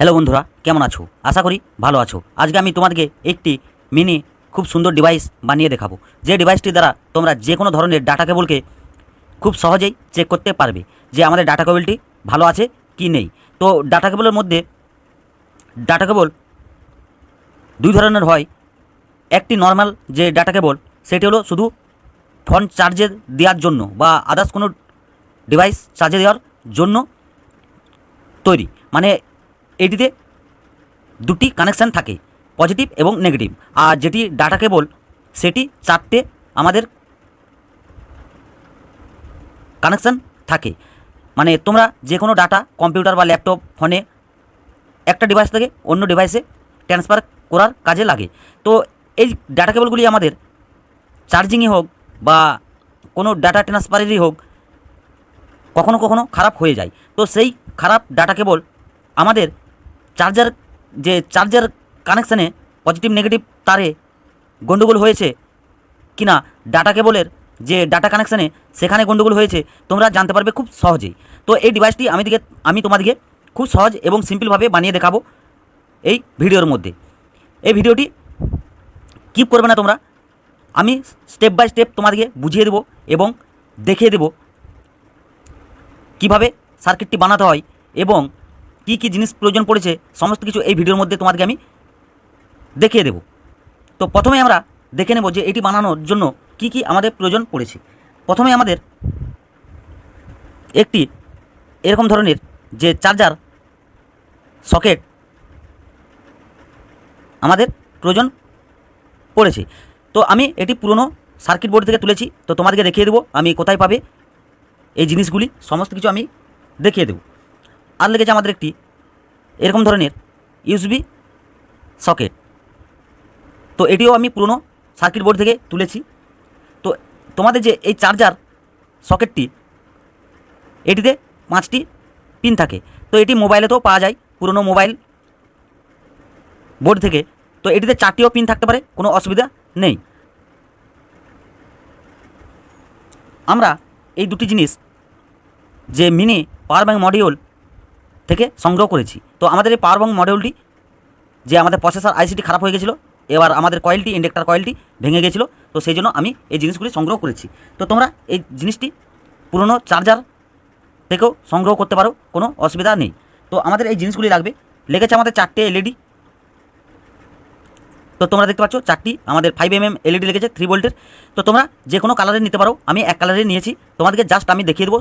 Hello বন্ধুরা, কেমন আছো? আশা করি ভালো আছো। আজকে আমি তোমাদেরকে একটি মিনি খুব সুন্দর ডিভাইস বানিয়ে দেখাবো, যে ডিভাইসটির দ্বারা তোমরা যে কোনো ধরনের ডাটা কেবলকে খুব সহজেই চেক করতে পারবে যে আমাদের ডাটা কেবলটি ভালো আছে কি নেই। তো ডাটা কেবলের মধ্যে ডাটা কেবল দুই ধরনের হয়। একটি নর্মাল যে ডাটা কেবল, সেটি হলো শুধু ফোন চার্জে দেওয়ার জন্য বা আদার্স কোনো ডিভাইস চার্জে দেওয়ার জন্য তৈরি। মানে এটিতে দুটি কানেকশান থাকে, পজিটিভ এবং নেগেটিভ। আর যেটি ডাটা কেবল, সেটি চারটে আমাদের কানেকশান থাকে। মানে তোমরা যে কোনো ডাটা কম্পিউটার বা ল্যাপটপ ফোনে একটা ডিভাইস থেকে অন্য ডিভাইসে ট্রান্সফার করার কাজে লাগে। তো এই ডাটা কেবলগুলি আমাদের চার্জিংই হোক বা কোনো ডাটা ট্রান্সফারেরই হোক, কখনো কখনো খারাপ হয়ে যায়। তো সেই খারাপ ডাটা কেবল আমাদের চার্জার কানেকশানে পজিটিভ নেগেটিভ তারে গন্ডগোল হয়েছে কিনা, ডাটা কেবলের যে ডাটা কানেকশানে সেখানে গন্ডগোল হয়েছে, তোমরা জানতে পারবে খুব সহজেই। তো এই ডিভাইসটি আমি তোমাদেরকে খুব সহজ এবং সিম্পলভাবে বানিয়ে দেখাবো এই ভিডিওর মধ্যে। এই ভিডিওটি কিপ করবে না তোমরা, আমি স্টেপ বাই স্টেপ তোমাদেরকে বুঝিয়ে দেবো এবং দেখিয়ে দেবো কিভাবে সার্কিটটি বানাতে হয় এবং কি কি জিনিস প্রয়োজন পড়েছে, সমস্ত কিছু এই ভিডিওর মধ্যে তোমাদেরকে আমি দেখিয়ে দেব। তো প্রথমে আমরা দেখে নেব যে এটি বানানোর জন্য কি কি আমাদের প্রয়োজন পড়েছে। প্রথমে আমাদের একটি এরকম ধরনের যে চার্জার সকেট আমাদের প্রয়োজন পড়েছে। তো আমি এটি পুরনো সার্কিট বোর্ড থেকে তুলেছি। তো তোমাদেরকে দেখিয়ে দেবো আমি কোথায় পাবে এই জিনিসগুলি, সমস্ত কিছু আমি দেখিয়ে দেব। আর লেগেছে আমাদের একটি এরকম ধরনের ইউএসবি সকেট। তো এটিও আমি পুরনো সার্কিট বোর্ড থেকে তুলেছি। তো তোমাদের যে এই চার্জার সকেটটি, এটিতে 5টি পিন থাকে। তো এটি মোবাইলেতেও পাওয়া যায়, পুরনো মোবাইল বোর্ড থেকে। তো এটিতে 4টিও পিন থাকতে পারে, কোনো অসুবিধা নেই। আমরা এই দুটি জিনিস যে মিনি পাওয়ার ব্যাঙ্ক মডিউল থেকে সংগ্রহ করেছি। তো আমাদের এই পাওয়ার ব্যাঙ্ক মডিউলটি, যে আমাদের প্রসেসর আইসিটি খারাপ হয়ে গেছিলো, এবার আমাদের কয়েলটি, ইন্ডাক্টর কয়েলটি ভেঙে গেছিলো। তো সেই জন্য আমি এই জিনিসগুলি সংগ্রহ করেছি। তো তোমরা এই জিনিসটি পুরনো চার্জার থেকেও সংগ্রহ করতে পারো, কোনো অসুবিধা নেই। তো আমাদের এই জিনিসগুলি লাগবে। লেগেছে আমাদের 4টে এলইডি। তো তোমরা দেখতে পাচ্ছ 4টি আমাদের 5mm এলইডি লেগেছে 3 ভোল্টের। তো তোমরা যে কোনো কালারের নিতে পারো, আমি এক কালারের নিয়েছি। তোমাদেরকে জাস্ট আমি দেখিয়ে দেবো,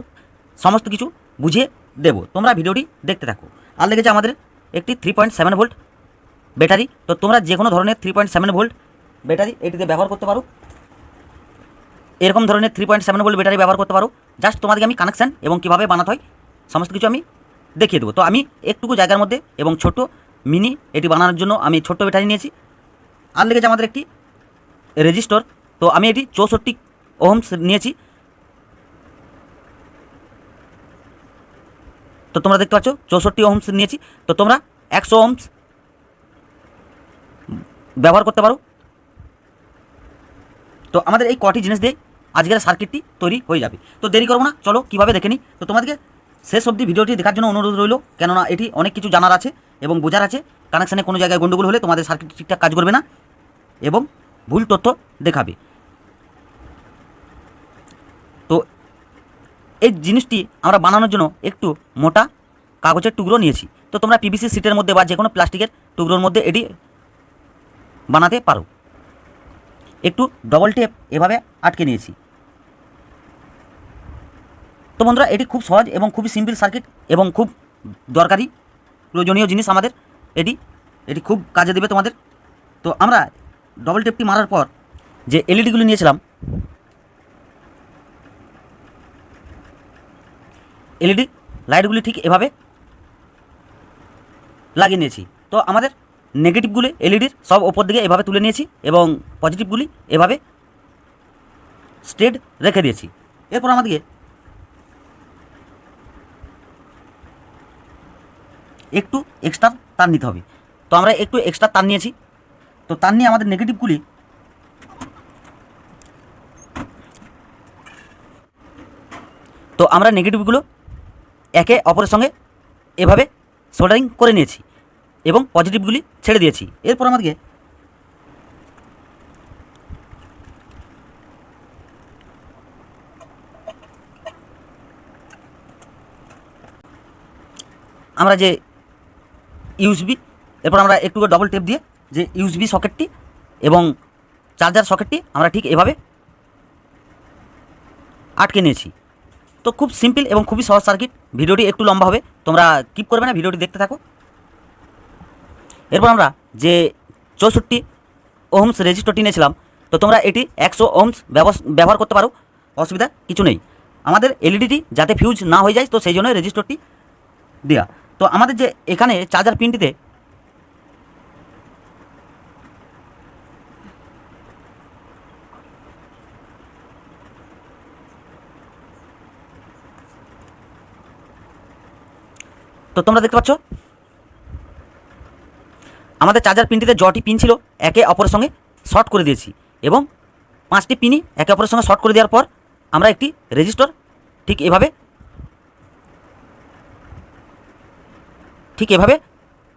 সমস্ত কিছু বুঝিয়ে দেবো, তোমরা ভিডিওটি দেখতে থাকো। আর লেগেছে আমাদের একটি 3.7 ভোল্ট ব্যাটারি। তো তোমরা যে কোনো ধরনের 3.7 ভোল্ট ব্যাটারি এটিতে ব্যবহার করতে পারো, এরকম ধরনের 3.7 ভোল্ট ব্যাটারি ব্যবহার করতে পারো। জাস্ট তোমাদেরকে আমি কানেকশান এবং কীভাবে বানাতে হয় সমস্ত কিছু আমি দেখিয়ে দেবো। তো আমি একটুকু জায়গার মধ্যে এবং ছোট মিনি এটি বানানোর জন্য আমি ছোট্ট ব্যাটারি নিয়েছি। আর লেগেছে আমাদের একটি রেজিস্টর। তো আমি এটি 64 ওহমস নিয়েছি। তো তোমরা দেখতে পাচ্ছ 64 ওহমস নিয়েছি। তো তোমরা 100 ওহমস ব্যবহার করতে পারো। তো আমাদের এই কটি জিনিস দিয়ে আজকের সার্কিটটি তৈরি হয়ে যাবে। তো দেরি করবো না, চলো কীভাবে দেখে নিই। তো তোমাদেরকে শেষ অবধি ভিডিওটি দেখার জন্য অনুরোধ রইল, কেননা এটি অনেক কিছু জানার আছে এবং বোঝার আছে। কানেকশানে কোনো জায়গায় গন্ডগোল হলে তোমাদের সার্কিট ঠিকঠাক কাজ করবে না এবং ভুল তথ্য দেখাবে। তো এই জিনিসটি আমরা বানানোর জন্য একটু মোটা কাগজের টুকরো নিয়েছি। তো তোমরা পিভিসি সিটের মধ্যে বা যে কোনো প্লাস্টিকের টুকরোর মধ্যে এটি বানাতে পারো। একটু ডবল টেপ এভাবে আটকে নিয়েছি। তো বন্ধুরা, এটি খুব সহজ এবং খুবই সিম্পল সার্কিট এবং খুব দরকারি প্রয়োজনীয় জিনিস আমাদের। এটি খুব কাজে দেবে তোমাদের। তো আমরা ডবল টেপটি মারার পর যে এলইডিগুলি নিয়েছিলাম, এলইডি লাইটগুলি ঠিক এভাবে লাগিয়ে নিয়েছি। তো আমাদের নেগেটিভগুলি এলইডির সব ওপর দিকে এভাবে তুলে নিয়েছি এবং পজিটিভগুলি এভাবে স্ট্রেট রেখে দিয়েছি। এরপর আমাদেরকে একটু এক্সট্রা তার নিতে হবে। তো আমরা একটু এক্সট্রা তার নিয়েছি। তো তার নিয়ে আমাদের নেগেটিভগুলি আমরা নেগেটিভগুলো একে অপরের সঙ্গে এভাবে সোল্ডারিং করে নিয়েছি। এবং পজিটিভগুলি ছেড়ে দিয়েছি। এরপর আমাদেরকে আমরা যে ইউএসবি, এরপর আমরা একটু ডবল টেপ দিয়ে যে ইউএসবি সকেটটি এবং চার্জার সকেটটি আমরা ঠিক এভাবে আটকে নিয়েছি। তো খুব সিম্পল এবং খুবই সহজ সার্কিট। ভিডিওটি একটু লম্বা হবে, তোমরা কিপ করবে না, ভিডিওটি দেখতে থাকো। এরপর আমরা যে 64 ওহমস রেজিস্টরটি নিয়েছিলাম, তো তোমরা এটি 100 ওহমস ব্যবহার করতে পারো, অসুবিধা কিছু নেই। আমাদের এলইডিটি যাতে ফিউজ না হয়ে যায়, তো সেই জন্য রেজিস্টরটি দেওয়া। তো আমাদের যে এখানে চার্জার পিনটিতে তো তোমরা দেখতে পাচ্ছ আমাদের চার্জার পিনটিতে যটি পিন ছিল একে অপরের সঙ্গে শর্ট করে দিয়েছি এবং 5টি পিনই একে অপরের সঙ্গে শর্ট করে দেওয়ার পর আমরা একটি রেজিস্টর ঠিক এভাবে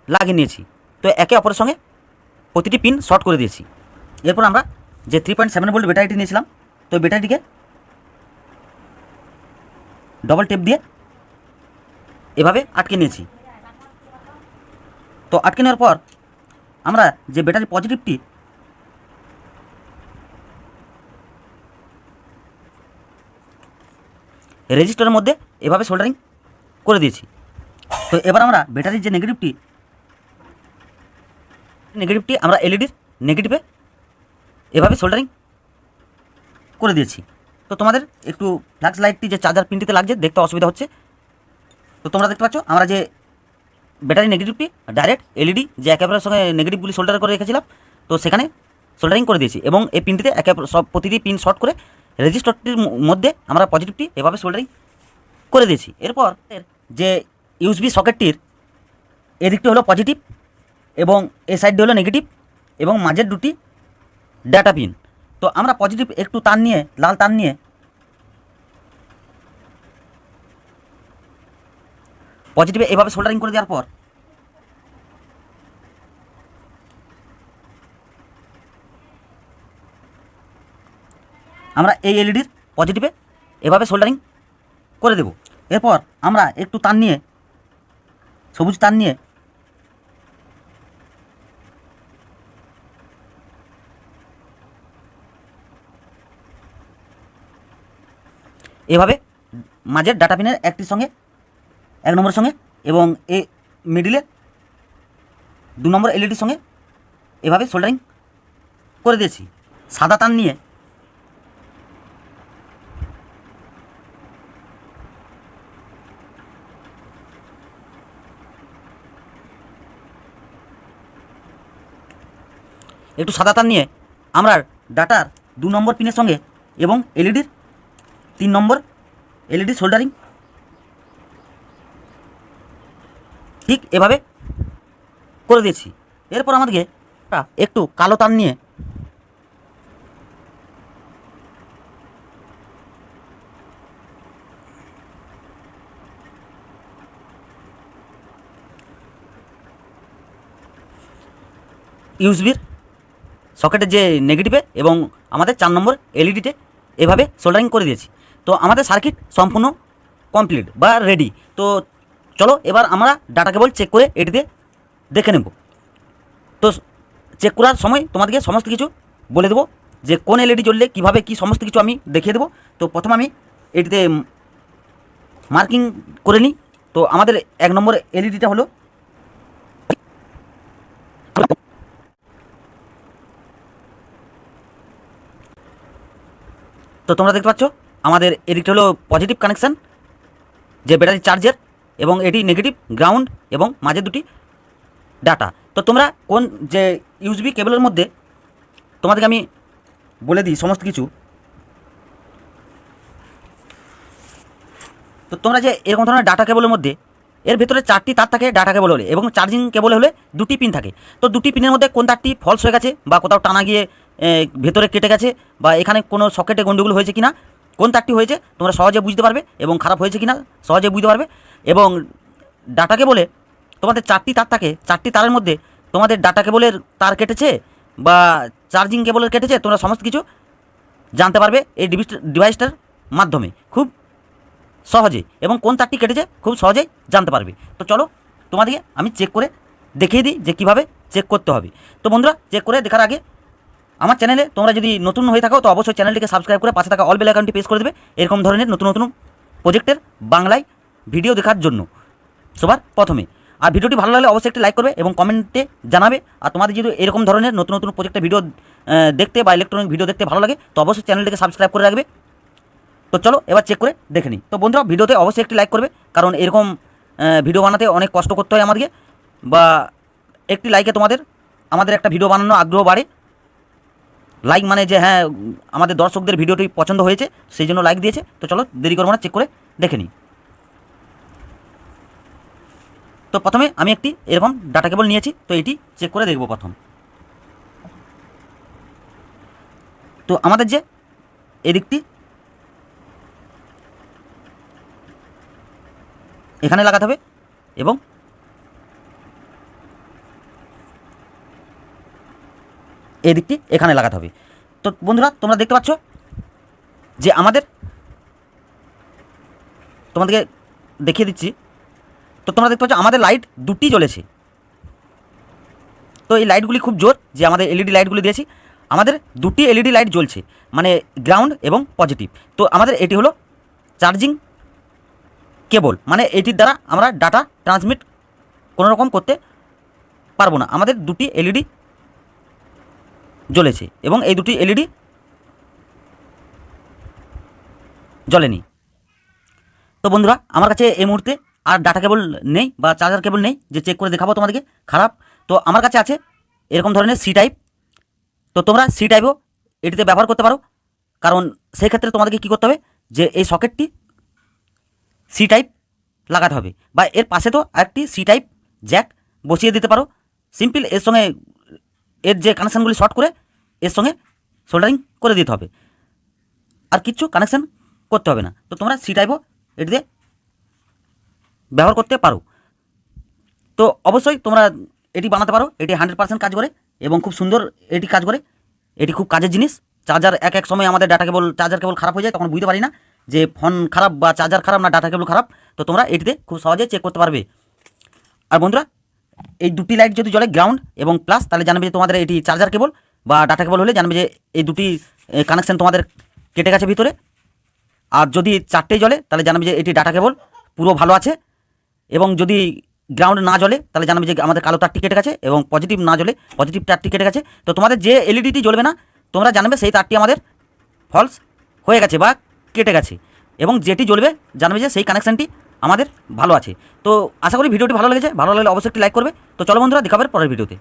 লাগিয়ে নিয়েছি। তো একে অপরের সঙ্গে প্রতিটি পিন শর্ট করে দিয়েছি। এরপর আমরা যে 3.7 ভোল্ট ব্যাটারিটি নিয়েছিলাম, তো ব্যাটারিটিকে ডবল টেপ দিয়ে এভাবে আটকে নিয়েছি। তো আটকে নেওয়ার পর আমরা যে ব্যাটারি পজিটিভটি রেজিস্টরের মধ্যে এভাবে সোল্ডারিং করে দিয়েছি। তো এবার আমরা ব্যাটারির যে নেগেটিভটি আমরা এলইডির নেগেটিভে এভাবে সোল্ডারিং করে দিয়েছি। তো তোমাদের একটু ফ্ল্যাশ লাইটটি যে চার্জার পিনটিতে লাগছে দেখতে অসুবিধা হচ্ছে। তো তোমরা দেখতে পাচ্ছ আমরা যে ব্যাটারি নেগেটিভটি ডাইরেক্ট এলইডি যে একেবারে সঙ্গে নেগেটিভগুলি সোল্ডার করে রেখেছিলাম, তো সেখানে সোল্ডারিং করে দিয়েছি এবং এই পিনটিতে প্রতিটি পিন শর্ট করে রেজিস্টরটির মধ্যে আমরা পজিটিভটি এভাবে সোল্ডারিং করে দিয়েছি। এরপর যে ইউএসবি সকেটটির এদিকটি হলো পজিটিভ এবং এই সাইডটি হলো নেগেটিভ এবং মাঝের দুটি ডাটা পিন। তো আমরা পজিটিভ একটু তার নিয়ে লাল তার নিয়ে পজিটিভে এভাবে সোল্ডারিং করে দেওয়ার পর আমরা এই এলইডির পজিটিভে এভাবে সোল্ডারিং করে দেব। এরপর আমরা একটু তার নিয়ে সবুজ তার নিয়ে এভাবে মাঝের ডাটা পিনের একটির সঙ্গে 1 নম্বরের সঙ্গে এবং এই মিডিলে 2 নম্বর এলইডির সঙ্গে এভাবে সোল্ডারিং করে দিয়েছি। সাদা তার নিয়ে একটু সাদা তার নিয়ে আমরা ডাটার 2 নম্বর পিনের সঙ্গে এবং এলইডির 3 নম্বর এলইডি সোল্ডারিং ঠিক এভাবে করে দিয়েছি। এরপর আমাদেরকে একটু কালো তার নিয়ে ইউএসবির সকেটের যে নেগেটিভে এবং আমাদের 4 নম্বর এলইডিতে এভাবে সোল্ডারিং করে দিয়েছি। তো আমাদের সার্কিট সম্পূর্ণ কমপ্লিট বা রেডি। তো চলো এবার আমরা ডাটা কেবল চেক করে এটিতে দেখে নেব। তো চেক করার সময় তোমাদেরকে সমস্ত কিছু বলে দেবো যে কোন এলইডি জ্বললে কীভাবে কী সমস্ত কিছু আমি দেখিয়ে দেবো। তো প্রথমে আমি এটিতে মার্কিং করে নিই। তো আমাদের 1 নম্বর এলইডিটা হলো তো তোমরা দেখতে পাচ্ছ আমাদের এদিকটা হলো পজিটিভ কানেকশান যে ব্যাটারি চার্জের এবং এটি নেগেটিভ গ্রাউন্ড এবং মাঝে দুটি ডাটা। তো তোমরা কোন যে ইউএসবি কেবলের মধ্যে তোমাদেরকে আমি বলে দিই সমস্ত কিছু। তো তোমরা যে এরকম ধরনের ডাটা কেবলের মধ্যে এর ভেতরে 4টি তার থাকে ডাটা কেবল হলে এবং চার্জিং কেবল হলে 2টি পিন থাকে। তো 2টি পিনের মধ্যে কোন তারটি ফলস হয়ে গেছে বা কোথাও টানা গিয়ে ভেতরে কেটে গেছে বা এখানে কোনো সকেটে গন্ডগোল হয়েছে কিনা, কোন তারটি হয়েছে তোমরা সহজে বুঝতে পারবে এবং খারাপ হয়েছে কিনা সহজে বুঝতে পারবে। এবং ডাটা কেবলে তোমাদের 4টি তার থাকে, 4টি তারের মধ্যে তোমাদের ডাটা কেবলের তার কেটেছে বা চার্জিং কেবলের কেটেছে, তোমরা সমস্ত কিছু জানতে পারবে এই ডিভাইসটার মাধ্যমে খুব সহজে, এবং কোন তারটি কেটেছে খুব সহজেই জানতে পারবে। তো চলো তোমাদেরকে আমি চেক করে দেখিয়ে দিই যে কীভাবে চেক করতে হবে। তো বন্ধুরা, চেক করে দেখার আগে আমার চ্যানেলে তোমরা যদি নতুন হয়ে থাকো তো অবশ্যই চ্যানেলটিকে সাবস্ক্রাইব করে পাশে থাকা অল বেল আইকনটি প্রেস করে দেবে এরকম ধরনের নতুন নতুন প্রজেক্টের বাংলায় ভিডিও দেখার জন্য সবার প্রথমে। আর ভিডিওটি ভালো লাগলে অবশ্যই একটি লাইক করবে এবং কমেন্টে জানাবে। আর তোমাদের যদি এরকম ধরনের নতুন নতুন প্রজেক্টের ভিডিও দেখতে বা ইলেকট্রনিক ভিডিও দেখতে ভালো লাগে তো অবশ্যই চ্যানেলটিকে সাবস্ক্রাইব করে রাখবে। তো চলো এবার চেক করে দেখে নিই। তো বন্ধুরা, ভিডিওতে অবশ্যই একটি লাইক করবে, কারণ এরকম ভিডিও বানাতে অনেক কষ্ট করতে হয় আমাদেরকে, বা একটি লাইকে আমাদের একটা ভিডিও বানানোর আগ্রহ বাড়ে। লাইক মানে যে হ্যাঁ আমাদের দর্শকদের ভিডিওটি পছন্দ হয়েছে সেই জন্য লাইক দিয়েছে। তো চলো দেরি করবো না, চেক করে দেখে নিই। তো প্রথমে আমি একটি এরকম ডাটা কেবল নিয়েছি, তো এটি চেক করে দেখব প্রথম। তো আমাদের যে এদিকটি এখানে লাগাতে হবে এবং এই দিকটি এখানে লাগাতে হবে। তো বন্ধুরা, তোমরা দেখতে পাচ্ছ যে তোমাদেরকে দেখিয়ে দিচ্ছি। তো তোমরা দেখতে পাচ্ছ আমাদের লাইট দুটি জ্বলেছে। তো এই লাইটগুলি খুব জোর, যে আমাদের এলইডি লাইটগুলি দিয়েছি, আমাদের দুটি এলইডি লাইট জ্বলছে, মানে গ্রাউন্ড এবং পজিটিভ। তো আমাদের এটি হলো চার্জিং কেবল, মানে এটির দ্বারা আমরা ডাটা ট্রান্সমিট কোনো রকম করতে পারবো না। আমাদের দুটি এলইডি জ্বলেছে এবং এই দুটি এলইডি জ্বলেনি। তো বন্ধুরা, আমার কাছে এই মুহূর্তে আর ডাটা কেবল নেই বা চার্জার কেবল নেই যে চেক করে দেখাবো তোমাদেরকে খারাপ। তো আমার কাছে আছে এরকম ধরনের সি টাইপ। তো তোমরা সি টাইপও এটিতে ব্যবহার করতে পারো, কারণ সেই ক্ষেত্রে তোমাদেরকে কী করতে হবে যে এই সকেটটি সি টাইপ লাগাতে হবে, বা এর পাশে তো একটি সি টাইপ জ্যাক বসিয়ে দিতে পারো সিম্পল। এর সঙ্গে এর যে কানেকশানগুলি শর্ট করে এর সঙ্গে সোল্ডারিং করে দিতে হবে, আর কিচ্ছু কানেকশান করতে হবে না। তো তোমরা সি টাইপও এটিতে ব্যবহার করতে পারো। তো অবশ্যই তোমরা এটি বানাতে পারো। এটি 100% কাজ করে এবং খুব সুন্দর এটি কাজ করে। এটি খুব কাজের জিনিস। চার্জার এক সময় আমাদের ডাটা কেবল চার্জার কেবল খারাপ হয়ে যায়, তখন বুঝতে পারি না যে ফোন খারাপ বা চার্জার খারাপ না ডাটা কেবল খারাপ। তো তোমরা এটিতে খুব সহজেই চেক করতে পারবে। আর বন্ধুরা, এই দুটি লাইট যদি জ্বলে গ্রাউন্ড এবং প্লাস, তাহলে জানবে যে তোমাদের এটি চার্জার কেবল বা ডাটা কেবল হলে জানবে যে এই দুটি কানেকশান তোমাদের কেটে গেছে ভিতরে। আর যদি 4টেই জ্বলে তাহলে জানবে যে এটি ডাটা কেবল পুরো ভালো আছে, এবং যদি গ্রাউন্ড না জ্বলে তাহলে জানবে যে আমাদের কালো তারটি কেটে গেছে, এবং পজিটিভ না জ্বলে পজিটিভ তারটি কেটে গেছে। তো তোমাদের যে এলইডিটি জ্বলবে না তোমরা জানবে সেই তারটি আমাদের ফলস হয়ে গেছে বা কেটে গেছে, এবং যেটি জ্বলবে জানবে যে সেই কানেকশানটি আমাদের ভালো আছে। তো আশা করি ভিডিওটি ভালো লেগেছে। ভালো লাগলে অবশ্যই একটি লাইক করবে। তো চলো বন্ধুরা, দেখাবে পরের ভিডিওতে।